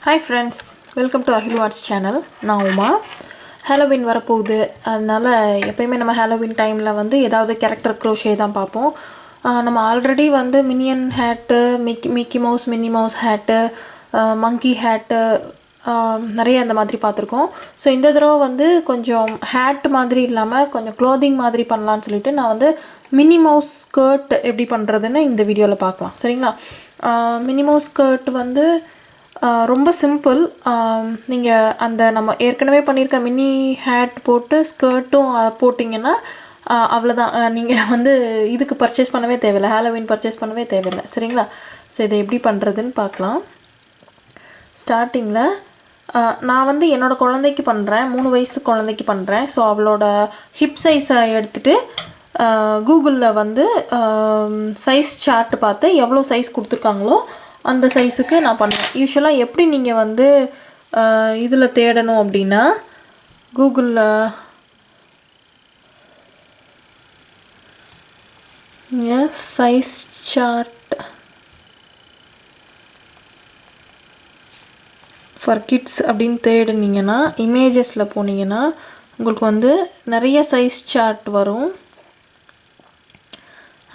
Hi friends, welcome to Ahiluarts channel. நான் Uma. Halloween வரப்போகுது. அதனால எப்பயுமே நம்ம Halloween டைம்ல வந்து ஏதாவது character crochet தான் பார்ப்போம். நம்ம ஆல்ரெடி வந்து மினியன் hat, மிக்கி மவுஸ் மின்னி மவுஸ் hat, monkey hat நிறைய அந்த மாதிரி பார்த்துருக்கோம். ஸோ இந்த தடவை வந்து கொஞ்சம் hat மாதிரி இல்லாமல் கொஞ்சம் க்ளோதிங் மாதிரி பண்ணலான்னு சொல்லிட்டு நான் வந்து மினி மவுஸ் ஸ்கர்ட் எப்படி பண்ணுறதுன்னு இந்த வீடியோவில் பார்க்கலாம். சரிங்களா? மினி மவுஸ் ஸ்கர்ட் வந்து ரொம்ப சிம்பிள். நீங்கள் அந்த நம்ம ஏற்கனவே பண்ணியிருக்க மினி ஹேட் போட்டு ஸ்கர்ட்டும் போட்டிங்கன்னா அவ்வளோதான். நீங்கள் வந்து இதுக்கு பர்ச்சேஸ் பண்ணவே தேவையில்லை, ஹாலோவீன் பர்ச்சேஸ் பண்ணவே தேவையில்லை. சரிங்களா? ஸோ இதை எப்படி பண்ணுறதுன்னு பார்க்கலாம். ஸ்டார்டிங்கில் நான் வந்து என்னோடய குழந்தைக்கு பண்ணுறேன், 3 வயசு குழந்தைக்கு பண்ணுறேன். ஸோ அவளோட ஹிப் சைஸை எடுத்துகிட்டு கூகுளில் வந்து சைஸ் சார்ட் பார்த்து எவ்வளோ சைஸ் கொடுத்துருக்காங்களோ அந்த சைஸுக்கு நான் பண்ணுவேன். யூஸ்வலாக எப்படி நீங்கள் வந்து இதில் தேடணும் அப்படின்னா கூகுளில் சைஸ் சார்ட் ஃபார் கிட்ஸ் அப்படின்னு தேடினீங்கன்னா இமேஜஸில் போனீங்கன்னா உங்களுக்கு வந்து நிறைய சைஸ் சார்ட் வரும்.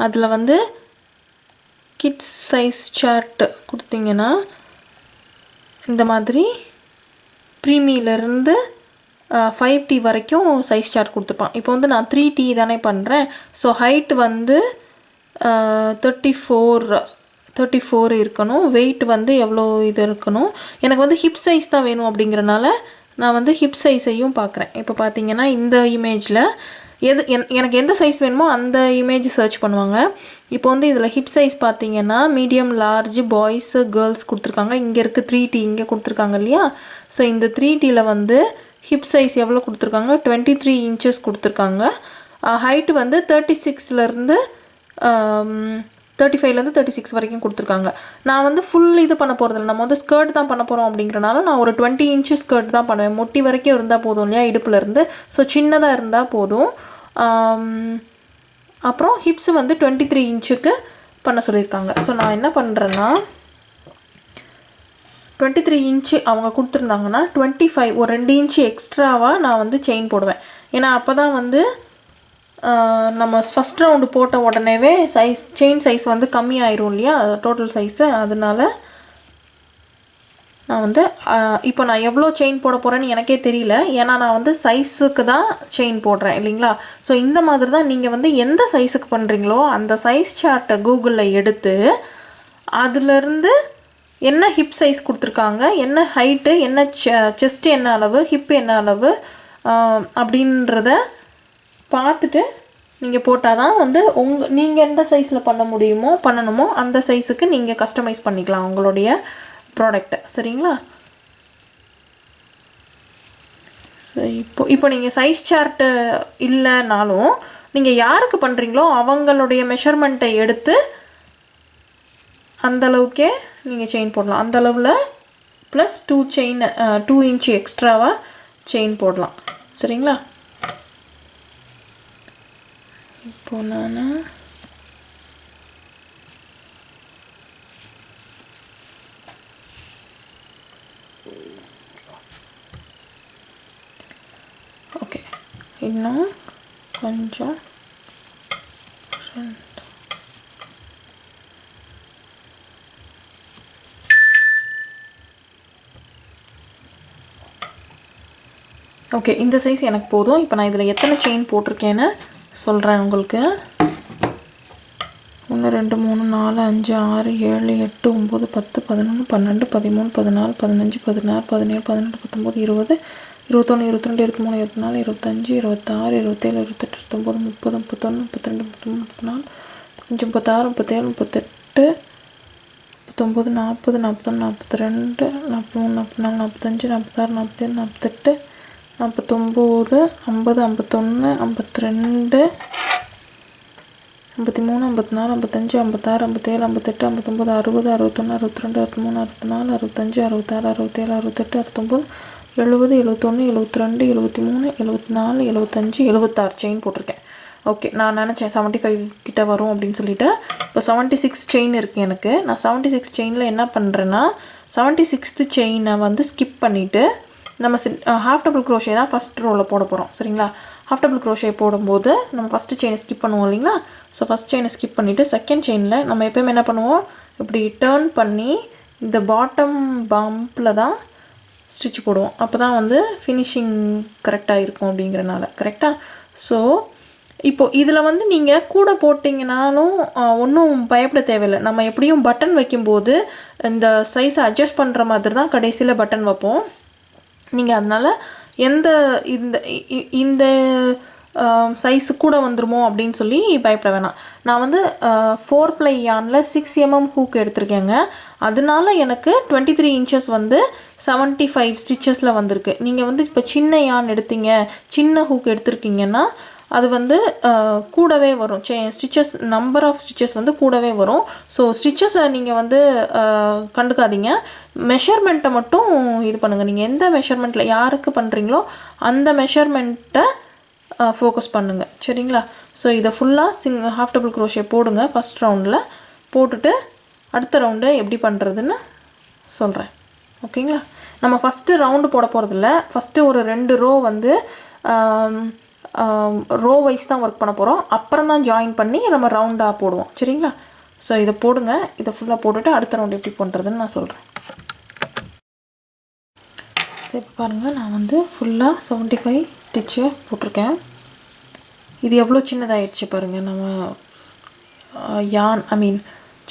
அதில் வந்து கிட்ஸ் சைஸ் சார்ட் கொடுத்தீங்கன்னா இந்த மாதிரி ப்ரீமியிலேருந்து 5T வரைக்கும் சைஸ் சார்ட் கொடுத்துருப்பான். இப்போ வந்து நான் 3T தானே பண்ணுறேன். ஸோ ஹைட் வந்து 34 இருக்கணும். வெயிட் வந்து எவ்வளோ இது இருக்கணும். எனக்கு வந்து ஹிப் சைஸ் தான் வேணும் அப்படிங்கிறனால நான் வந்து ஹிப் சைஸையும் பார்க்குறேன். இப்போ பார்த்தீங்கன்னா இந்த இமேஜில் எனக்கு எந்த சைஸ் வேணுமோ அந்த இமேஜ் சர்ச் பண்ணுவாங்க. இப்போ வந்து இதில் ஹிப் சைஸ் பார்த்தீங்கன்னா மீடியம், லார்ஜ், பாய்ஸு, கேர்ள்ஸ் கொடுத்துருக்காங்க. இங்கே இருக்குது 3T இங்கே கொடுத்துருக்காங்க இல்லையா? ஸோ இந்த 3Tயில் வந்து ஹிப் சைஸ் எவ்வளோ கொடுத்துருக்காங்க? 23 inches கொடுத்துருக்காங்க. ஹைட்டு வந்து 36லேருந்து 35லேருந்து 36 வரைக்கும் கொடுத்துருக்காங்க. நான் வந்து ஃபுல் இது பண்ண போகிறதில்ல, நம்ம வந்து ஸ்கர்ட் தான் பண்ண போகிறோம் அப்படிங்கிறனால நான் ஒரு 20 inches ஸ்கர்ட் தான் பண்ணுவேன். முட்டி வரைக்கும் இருந்தால் போதும் இல்லையா, இடுப்புலேருந்து. ஸோ சின்னதாக இருந்தால் போதும். அப்புறம் ஹிப்ஸு வந்து 23 inchக்கு பண்ண சொல்லியிருக்காங்க. ஸோ நான் என்ன பண்ணுறேன்னா 23 inch அவங்க கொடுத்துருந்தாங்கன்னா 25 ஒரு 2 inch எக்ஸ்ட்ராவாக நான் வந்து செயின் போடுவேன். ஏன்னா அப்போ தான் வந்து நம்ம ஃபஸ்ட் ரவுண்டு போட்ட உடனேவே செயின் சைஸ் வந்து கம்மி ஆயிரும் இல்லையா, டோட்டல் சைஸு. அதனால நான் வந்து இப்போ நான் எவ்வளோ செயின் போட போகிறேன்னு எனக்கே தெரியல, ஏன்னா நான் வந்து சைஸுக்கு தான் செயின் போடுறேன் இல்லைங்களா. ஸோ இந்த மாதிரி தான் நீங்கள் வந்து எந்த சைஸுக்கு பண்ணுறீங்களோ அந்த சைஸ் சார்ட்டை கூகுளில் எடுத்து அதிலேருந்து என்ன ஹிப் சைஸ் கொடுத்துருக்காங்க, என்ன ஹைட்டு, என்ன செஸ்ட்டு என்ன அளவு, ஹிப்பு என்ன அளவு அப்படின்றத பார்த்துட்டு நீங்கள் போட்டால் தான் வந்து நீங்கள் எந்த சைஸில் பண்ணணுமோ அந்த சைஸுக்கு நீங்கள் கஸ்டமைஸ் பண்ணிக்கலாம் உங்களுடைய ப்ராடக்டை. சரிங்களா? இப்போ நீங்கள் சைஸ் சார்ட்டு இல்லைனாலும் நீங்கள் யாருக்கு பண்ணுறீங்களோ அவங்களுடைய மெஷர்மெண்ட்டை எடுத்து அந்தளவுக்கே நீங்கள் செயின் போடலாம். அந்த அளவில் ப்ளஸ் 2 inch எக்ஸ்ட்ராவாக செயின் போடலாம். சரிங்களா? இப்போ நான் ஓகே, இன்னும் கொஞ்சம் ஓகே, இந்த சைஸ் எனக்கு போதும். இப்போ நான் இதில் எத்தனை செயின் போட்டிருக்கேன்னு சொல்கிறேன் உங்களுக்கு. 1 2 3 4 5 6 7 8 9 10 11 12 13 14 15 16 17 18 19 20 21 22 23 24 25 26 27 28 29 30 31 32 33 34 35 36 37 38 39 40 41 42 43 44 45 46 47 48 49 50 51 52 53 54 55 56 57 58 59 60 61 62 63 64 65 66 67 68 69 70 71 72 73 74 75 76 செயின் போட்டிருக்கேன். ஓகே, நான் நினச்சேன் 75 கிட்ட வரும் அப்படின்னு சொல்லிட்டு. இப்போ 76 செயின் இருக்குது எனக்கு. நான் 76 செயினில் என்ன பண்ணுறேன்னா 76th செயினை வந்து ஸ்கிப் பண்ணிவிட்டு நம்ம ஹாஃப் டபுள் க்ரோஷே தான் ஃபஸ்ட் ரோவில் போட போகிறோம் சரிங்களா. ஹாஃப் டபுள் க்ரோஷே போடும்போது நம்ம ஃபஸ்ட்டு செயினை ஸ்கிப் பண்ணுவோம் இல்லைங்களா. ஸோ ஃபஸ்ட் செயினை ஸ்கிப் பண்ணிவிட்டு செகண்ட் செயினில் நம்ம எப்போயுமே என்ன பண்ணுவோம், இப்படி டேர்ன் பண்ணி இந்த பாட்டம் பம்பில் தான் ஸ்டிச் போடுவோம். அப்போ தான் வந்து ஃபினிஷிங் கரெக்டாக இருக்கும் அப்படிங்கிறனால கரெக்டாக. ஸோ இப்போது இதில் வந்து நீங்கள் கூட போட்டிங்கனாலும் ஒன்றும் பயப்பட தேவையில்லை. நம்ம எப்படியும் பட்டன் வைக்கும்போது இந்த சைஸை அட்ஜஸ்ட் பண்ணுற மாதிரி தான் கடைசியில் பட்டன் வைப்போம். நீங்கள் அதனால் எந்த இந்த சைஸு கூட வந்துருமோ அப்படின்னு சொல்லி பயப்பட வேணாம். நான் வந்து 4 ply yarnல 6 mm ஹூக் எடுத்திருக்கேங்க. அதனால எனக்கு 23 inches வந்து 75 ஸ்டிச்சஸில் வந்திருக்கு. நீங்கள் வந்து இப்போ சின்ன யான் எடுத்தீங்க, சின்ன ஹூக் எடுத்திருக்கீங்கன்னா அது வந்து கூடவே வரும். ஸ்டிச்சஸ் நம்பர் ஆஃப் ஸ்டிச்சஸ் வந்து கூடவே வரும். ஸோ ஸ்டிச்சஸை நீங்கள் வந்து கண்டுக்காதீங்க, மெஷர்மெண்ட்டை மட்டும் இது பண்ணுங்கள். நீங்கள் எந்த மெஷர்மெண்ட்டில் யாருக்கு பண்ணுறீங்களோ அந்த மெஷர்மெண்ட்டை ஃபோக்கஸ் பண்ணுங்கள் சரிங்களா. ஸோ இதை ஃபுல்லாக ஹாஃப் டபுள் க்ரோஷே போடுங்க ஃபஸ்ட் ரவுண்டில். போட்டுட்டு அடுத்த ரவுண்டு எப்படி பண்ணுறதுன்னு சொல்கிறேன் ஓகேங்களா. நம்ம ஃபஸ்ட்டு ரவுண்டு போட போகிறதில்ல, ஃபஸ்ட்டு ஒரு 2 ரோ வந்து ரோ வைஸ் தான் ஒர்க் பண்ண போகிறோம். அப்புறம் தான் ஜாயின் பண்ணி நம்ம ரவுண்டாக போடுவோம் சரிங்களா. ஸோ இதை போடுங்க, இதை ஃபுல்லாக போட்டுட்டு அடுத்த ரவுண்டு எப்படி பண்ணுறதுன்னு நான் சொல்கிறேன். ஸோ இப்போ பாருங்கள், நான் வந்து ஃபுல்லாக 75 ஸ்டிச்சு போட்டிருக்கேன். இது எவ்வளோ சின்னதாகிடுச்சு பாருங்கள். நம்ம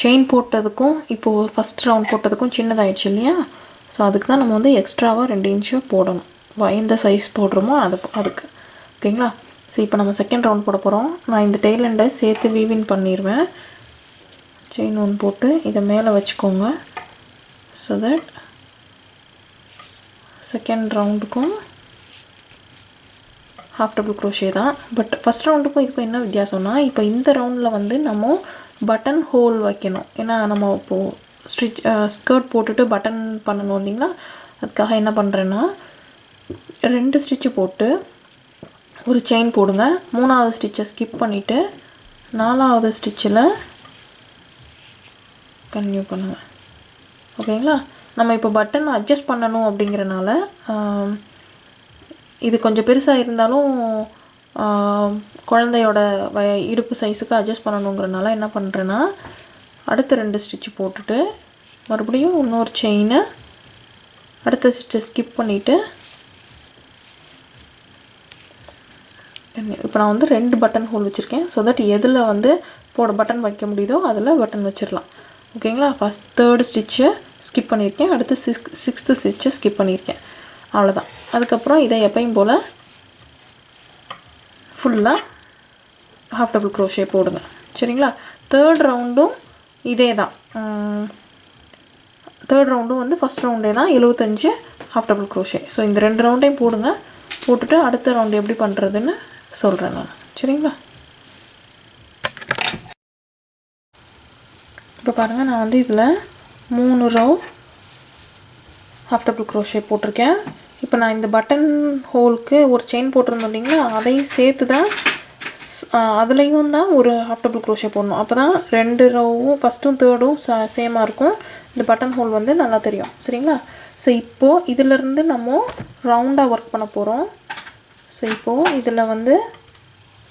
செயின் போட்டதுக்கும் இப்போது ஃபஸ்ட் ரவுண்ட் போட்டதுக்கும் சின்னதாகிடுச்சு இல்லையா. ஸோ அதுக்கு தான் நம்ம வந்து எக்ஸ்ட்ராவாக 2 inch போடணும். எந்த சைஸ் போடுறோமோ அதுக்கு ஓகேங்களா. ஸோ இப்போ நம்ம செகண்ட் ரவுண்ட் போட போகிறோம். நான் இந்த டெய்ல் எண்டை சேர்த்து வீவின் பண்ணிடுவேன். செயின் 1 போட்டு இதை மேலே வச்சுக்கோங்க. ஸோ தட் செகண்ட் ரவுண்டுக்கும் ஹாஃப் டபுள் க்ரோஷே தான். பட் ஃபஸ்ட் ரவுண்டுக்கும் இதுக்கும் என்ன வித்தியாசம்னா, இப்போ இந்த ரவுண்டில் வந்து நம்ம பட்டன் ஹோல் வைக்கணும். ஏன்னா நம்ம இப்போது ஸ்கர்ட் போட்டுட்டு பட்டன் பண்ணணும் இல்லைங்களா. அதுக்காக என்ன பண்ணுறேன்னா 2 ஸ்டிச்சு போட்டு ஒரு செயின் போடுங்க. 3வது ஸ்டிச்சை ஸ்கிப் பண்ணிவிட்டு 4வது ஸ்டிச்சில் கன்டினியூ பண்ணுங்கள் ஓகேங்களா. நம்ம இப்போ பட்டன் அட்ஜஸ்ட் பண்ணணும் அப்படிங்கிறனால இது கொஞ்சம் பெருசாக இருந்தாலும் குழந்தையோட இடுப்பு சைஸுக்கு அட்ஜஸ்ட் பண்ணணுங்கிறனால என்ன பண்ணுறேன்னா அடுத்த 2 ஸ்டிச்சு போட்டுட்டு மறுபடியும் இன்னொரு செயினை அடுத்த ஸ்டிச்சை ஸ்கிப் பண்ணிவிட்டு இப்போ நான் வந்து 2 பட்டன் ஹோல் வச்சுருக்கேன். ஸோ தட் எதில் வந்து பட்டன் வைக்க முடியுதோ அதில் பட்டன் வச்சிடலாம் ஓகேங்களா. ஃபஸ்ட் 3rd ஸ்டிச்சை ஸ்கிப் பண்ணியிருக்கேன், அடுத்து 6th ஸ்டிச்சை ஸ்கிப் பண்ணியிருக்கேன், அவ்வளோதான். அதுக்கப்புறம் இதை எப்பயும் போல் ஃபுல்லாக ஹாஃப் டபுள் க்ரோஷே போடுங்க சரிங்களா. 3rd ரவுண்டும் இதே தான். 3rd ரவுண்டும் வந்து ஃபஸ்ட் ரவுண்டே தான் 75 ஹாஃப் டபுள் க்ரோஷே. ஸோ இந்த 2 ரவுண்டையும் போடுங்க. போட்டுட்டு அடுத்த ரவுண்டு எப்படி பண்ணுறதுன்னு சொல்கிறேன் நான் சரிங்களா. இப்போ பாருங்கள், நான் வந்து இதில் 3 ரோ ஹாஃப் டபுள் க்ரோஷே போட்டிருக்கேன். இப்போ நான் இந்த பட்டன் ஹோலுக்கு ஒரு செயின் போட்டிருந்தோம் இல்லைங்களா, அதையும் சேர்த்து தான் அதுலேயும் தான் ஒரு ஹாஃப் டபுள் க்ரோஷே போடணும். அப்போ தான் 2 ரோவும் ஃபஸ்ட்டும் 3டும் சேமாக இருக்கும். இந்த பட்டன் ஹோல் வந்து நல்லா தெரியும் சரிங்களா. ஸோ இப்போது இதிலேருந்து நம்ம ரவுண்டாக ஒர்க் பண்ண போகிறோம். ஸோ இப்போது இதில் வந்து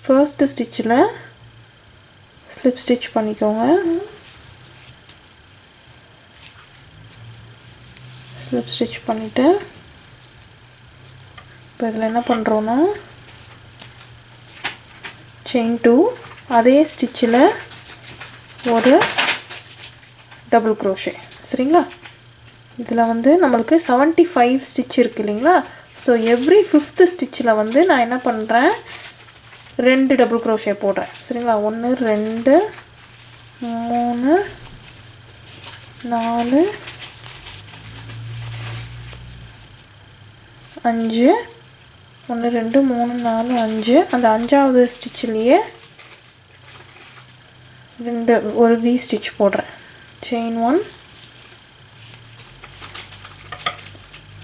ஃபர்ஸ்ட் ஸ்டிச்சில் ஸ்லிப் ஸ்டிச் பண்ணிக்கோங்க. ஸ்லிப் ஸ்டிச் பண்ணிவிட்டு இப்போ இதில் என்ன பண்ணுறோன்னா செயின் 2 அதே ஸ்டிச்சில் ஒரு டபுள் க்ரோஷே சரிங்களா. இதில் வந்து நம்மளுக்கு 75 ஸ்டிச் இருக்குது இல்லைங்களா. ஸோ எவ்ரி 5th ஸ்டிச்சில் வந்து நான் என்ன பண்ணுறேன், 2 டபுள் க்ரோஷே போடுறேன் சரிங்களா. 1 2 3 4 5 1 2 3 4 5. அந்த 5வது ஸ்டிச்சிலேயே ஒரு வி ஸ்டிச் போடுறேன். செயின் 1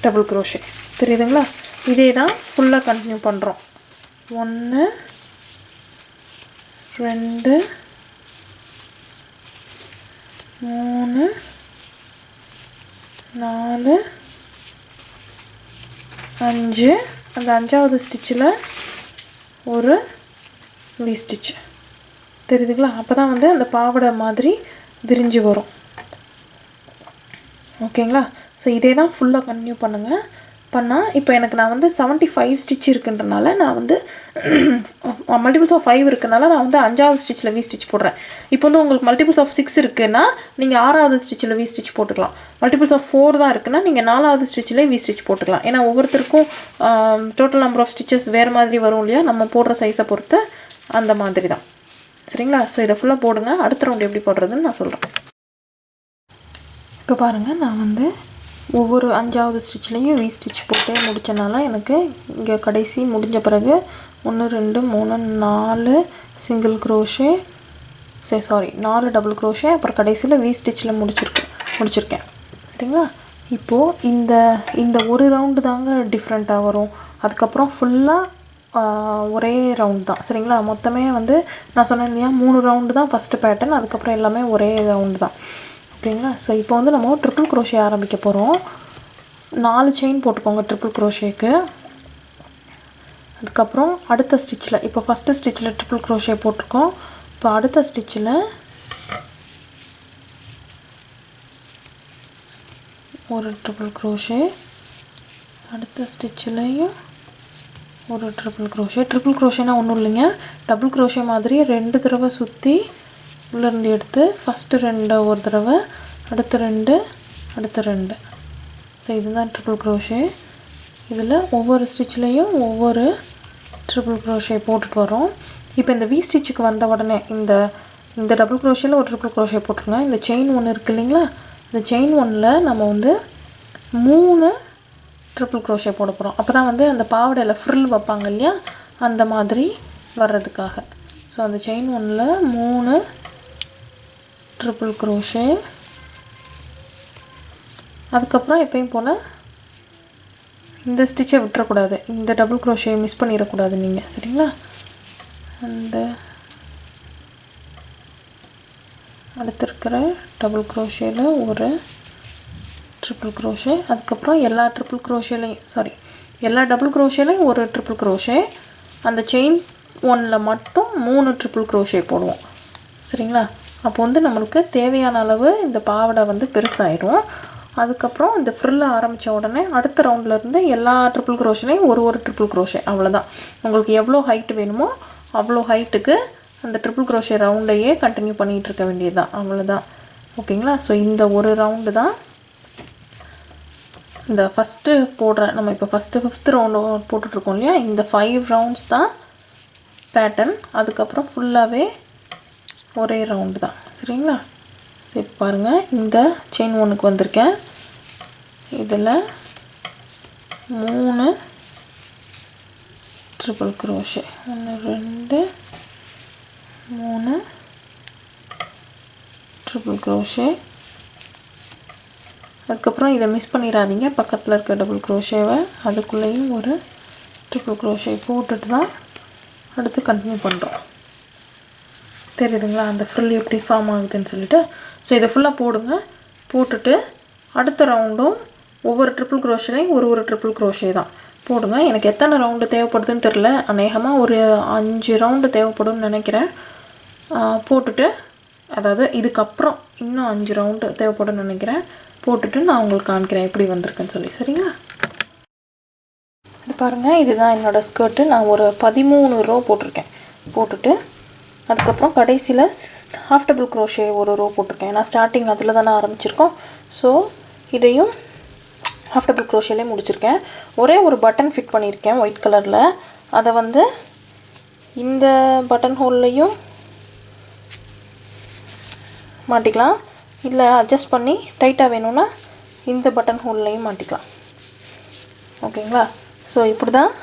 டபுள் க்ரோஷே தெரியுதுங்களா. இதே தான் ஃபுல்லாக கண்டினியூ பண்ணுறோம். 1 2 3 4 5 அந்த 5வது ஸ்டிச்சில் ஒரு வி ஸ்டிச் தெரியுதுங்களா? அப்போ தான் வந்து அந்த பாவாடை மாதிரி விரிஞ்சு வரும். ஓகேங்களா? ஸோ இதே தான் ஃபுல்லாக கண்டினியூ பண்ணுங்கள். பண்ணால் இப்போ எனக்கு நான் வந்து 75 ஸ்டிச் இருக்குன்றனால நான் வந்து மல்டிபிள்ஸ் ஆஃப் 5 இருக்குனால நான் வந்து 5வது ஸ்டிச்சில் வி ஸ்டிச் போடுறேன். இப்போ வந்து உங்களுக்கு மல்டிபிள்ஸ் ஆஃப் 6 இருக்குன்னா நீங்கள் 6வது ஸ்டிச்சில் வி ஸ்டிச் போட்டுக்கலாம். மல்டிபிள்ஸ் ஆஃப் 4 தான் இருக்குன்னா நீங்கள் 4வது ஸ்டிச்சில் வி ஸ்டிச் போட்டுக்கலாம். ஏன்னா ஒவ்வொருத்தருக்கும் டோட்டல் நம்பர் ஆஃப் ஸ்டிச்சஸ் வேறு மாதிரி வரும் இல்லையா, நம்ம போடுற சைஸை பொறுத்து அந்த மாதிரி தான். சரிங்களா? ஸோ இதை ஃபுல்லாக போடுங்க. அடுத்த ரவுண்ட் எப்படி போடுறதுன்னு நான் சொல்கிறேன். இப்போ பாருங்கள், நான் வந்து ஒவ்வொரு 5வது ஸ்டிச்லேயும் வி ஸ்டிச் போட்டு முடித்தனால எனக்கு இங்கே கடைசி முடிஞ்ச பிறகு 1 2 3 4 சிங்கிள் க்ரோஷே 4 டபுள் க்ரோஷே அப்புறம் கடைசியில் வி ஸ்டிச்சில் முடிச்சிருக்கேன். சரிங்களா? இப்போது இந்த ஒரு ரவுண்டு தாங்க டிஃப்ரெண்ட்டாக வரும். அதுக்கப்புறம் ஃபுல்லாக ஒரே ரவுண்ட் தான். சரிங்களா? மொத்தமே வந்து நான் சொன்னேன் இல்லையா, 3 ரவுண்டு தான் ஃபஸ்ட்டு பேட்டர்ன், அதுக்கப்புறம் எல்லாமே ஒரே ரவுண்டு தான். ஓகேங்களா? ஸோ இப்போ வந்து நம்ம ட்ரிபிள் க்ரோஷே ஆரம்பிக்க போகிறோம். 4 செயின் போட்டுக்கோங்க ட்ரிபிள் க்ரோஷேக்கு. அதுக்கப்புறம் அடுத்த ஸ்டிச்சில் இப்போ ஃபஸ்ட்டு ஸ்டிச்சில் ட்ரிபிள் க்ரோஷே போட்டிருக்கோம். இப்போ அடுத்த ஸ்டிச்சில் ஒரு ட்ரிபிள் க்ரோஷே, அடுத்த ஸ்டிச்சிலையும் ஒரு ட்ரிபிள் க்ரோஷே. ட்ரிபிள் க்ரோஷேனா ஒன்றும் இல்லைங்க, டபுள் க்ரோஷே மாதிரி 2 தடவை சுற்றி உள்ளேருந்து எடுத்து ஃபஸ்ட்டு 2 ஒரு தடவை, அடுத்த 2 அடுத்த 2. ஸோ இதுதான் ட்ரிபிள் க்ரோஷே. இதில் ஒவ்வொரு ஸ்டிச்லேயும் ஒவ்வொரு ட்ரிபிள் க்ரோஷே போட்டுட்டு வரோம். இப்போ இந்த வி ஸ்டிச்சுக்கு வந்த உடனே இந்த டபுள் க்ரோஷேயில் ஒரு ட்ரிபிள் க்ரோஷே போட்டுருங்க. இந்த செயின் ஒன்று இருக்குது இல்லைங்களா, இந்த செயின் ஒன்றில் நம்ம வந்து 3 ட்ரிபிள் க்ரோஷே போட போகிறோம். அப்போ தான் வந்து அந்த பாவாடையில் ஃப்ரில் வைப்பாங்க இல்லையா, அந்த மாதிரி வர்றதுக்காக. ஸோ அந்த செயின் ஒன்றில் 3 ட்ரிபிள் க்ரோஷே. அதுக்கப்புறம் எப்பயும் போல் இந்த ஸ்டிச்சை விட்டுறக்கூடாது, இந்த டபுள் க்ரோஷே மிஸ் பண்ணிடக்கூடாது நீங்கள். சரிங்களா? அந்த அடுத்து இருக்கிற டபுள் க்ரோஷேயில் ஒரு ட்ரிபிள் க்ரோஷே, அதுக்கப்புறம் எல்லா டபுள் க்ரோஷேலையும் ஒரு ட்ரிபிள் க்ரோஷே. அந்த செயின் ஒன்றில் மட்டும் 3 ட்ரிபிள் க்ரோஷே போடுவோம். சரிங்களா? அப்போ வந்து நம்மளுக்கு தேவையான அளவு இந்த பாவாடை வந்து பெருசாயிடும். அதுக்கப்புறம் இந்த ஃப்ரில்ல ஆரம்பித்த உடனே அடுத்த ரவுண்ட்லேருந்து எல்லா ட்ரிபிள் க்ரோஷேலையும் ஒரு ட்ரிபிள் க்ரோஷே. அவ்வளோதான். உங்களுக்கு எவ்வளோ ஹைட்டு வேணுமோ அவ்வளோ ஹைட்டுக்கு அந்த ட்ரிபிள் க்ரோஷே ரவுண்டையே கண்டினியூ பண்ணிகிட்டு இருக்க வேண்டியது தான். அவ்வளோதான். ஓகேங்களா? ஸோ இந்த ஒரு ரவுண்டு தான் இந்த ஃபஸ்ட்டு நம்ம இப்போ ஃபஸ்ட்டு 5th ரவுண்டு போட்டுட்ருக்கோம் இல்லையா, இந்த 5 ரவுண்ட்ஸ் தான் பேட்டர்ன். அதுக்கப்புறம் ஃபுல்லாகவே ஒரே ரவுண்டு தான். சரிங்களா? சரி பாருங்கள், இந்த செயின் ஒன்றுக்கு வந்திருக்கேன். இதில் 3 ட்ரிபிள் க்ரோஷே, 1 2 3 ட்ரிபிள் க்ரோஷே. அதுக்கப்புறம் இதை மிஸ் பண்ணிடாதீங்க, பக்கத்தில் இருக்க டபுள் க்ரோஷேவை அதுக்குள்ளேயும் ஒரு ட்ரிபிள் க்ரோஷே போட்டுட்டு தான் அடுத்து கண்டினியூ பண்ணுறோம். தெரியுதுங்களா அந்த ஃப்ரில் எப்படி ஃபார்ம் ஆகுதுன்னு சொல்லிட்டு? ஸோ இதை ஃபுல்லாக போடுங்க. போட்டுட்டு அடுத்த ரவுண்டும் ஒவ்வொரு ட்ரிபிள் க்ரோஷேலையும் ஒரு ட்ரிபிள் க்ரோஷே தான் போடுங்க. எனக்கு எத்தனை ரவுண்டு தேவைப்படுதுன்னு தெரில, அநேகமாக ஒரு 5 ரவுண்டு தேவைப்படும்னு நினைக்கிறேன். போட்டுட்டு அதாவது இதுக்கப்புறம் இன்னும் 5 ரவுண்டு தேவைப்படும்னு நினைக்கிறேன். போட்டுட்டு நான் உங்களுக்கு காமிக்கிறேன் எப்படி வந்திருக்குன்னு சொல்லி. சரிங்களா? இது பாருங்கள், இதுதான் என்னோடய ஸ்கர்ட்டு. நான் ஒரு 13 ரோ போட்டிருக்கேன். போட்டுட்டு அதுக்கப்புறம் கடைசியில் ஹாஃப் டபுள் க்ரோஷே ஒரு ரோ போட்டிருக்கேன். நான் ஸ்டார்டிங் அதில் தானே ஆரம்பிச்சிருக்கோம். ஸோ இதையும் ஹாஃப் டபுள் க்ரோஷேலே முடிச்சிருக்கேன். ஒரே ஒரு பட்டன் ஃபிட் பண்ணியிருக்கேன் ஒயிட் கலரில். அதை வந்து இந்த பட்டன் ஹோல்லையும் மாட்டிக்கலாம், இல்லை அட்ஜஸ்ட் பண்ணி டைட்டாக வேணும்னா இந்த பட்டன் ஹோல்லையும் மாட்டிக்கலாம். ஓகேங்களா? ஸோ இப்படி தான்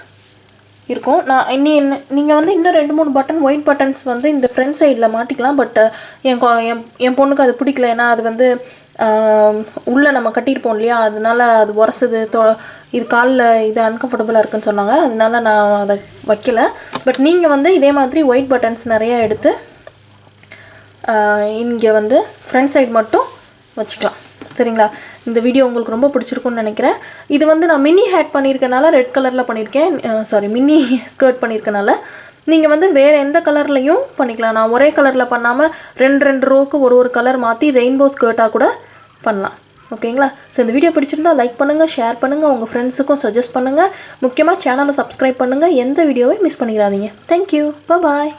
இருக்கும். நான் நீங்கள் வந்து இன்னும் 2-3 பட்டன் ஒயிட் பட்டன்ஸ் வந்து இந்த ஃப்ரண்ட் சைடில் மாட்டிக்கலாம். பட் என் பொண்ணுக்கு அது பிடிக்கல. ஏன்னா அது வந்து உள்ளே நம்ம கட்டியிருப்போம் இல்லையா, அதனால அது உரசுது, இது காலில் இது அன்கம்ஃபர்டபுளாக இருக்குன்னு சொன்னாங்க. அதனால நான் அதை வைக்கல. பட் நீங்கள் வந்து இதே மாதிரி ஒயிட் பட்டன்ஸ் நிறையா எடுத்து இங்கே வந்து ஃப்ரண்ட் சைடு மட்டும் வச்சுக்கலாம். சரிங்களா? இந்த வீடியோ உங்களுக்கு ரொம்ப பிடிச்சிருக்கும்னு நினைக்கிறேன். இது வந்து நான் மினி ஹேட் பண்ணியிருக்கனால ரெட் கலரில் பண்ணியிருக்கேன். மினி ஸ்கர்ட் பண்ணியிருக்கனால நீங்கள் வந்து வேறு எந்த கலர்லையும் பண்ணிக்கலாம். நான் ஒரே கலரில் பண்ணாமல் 2 ரோக்கு ஒரு கலர் மாற்றி ரெயின்போ ஸ்கர்ட்டாக கூட பண்ணலாம். ஓகேங்களா? ஸோ இந்த வீடியோ பிடிச்சிருந்தா லைக் பண்ணுங்கள், ஷேர் பண்ணுங்கள், உங்கள் ஃப்ரெண்ட்ஸுக்கும் சஜஸ்ட் பண்ணுங்கள். முக்கியமாக சேனலை சப்ஸ்கிரைப் பண்ணுங்கள். எந்த வீடியோவை மிஸ் பண்ணிடாதீங்க. தேங்க்யூ. பாய்.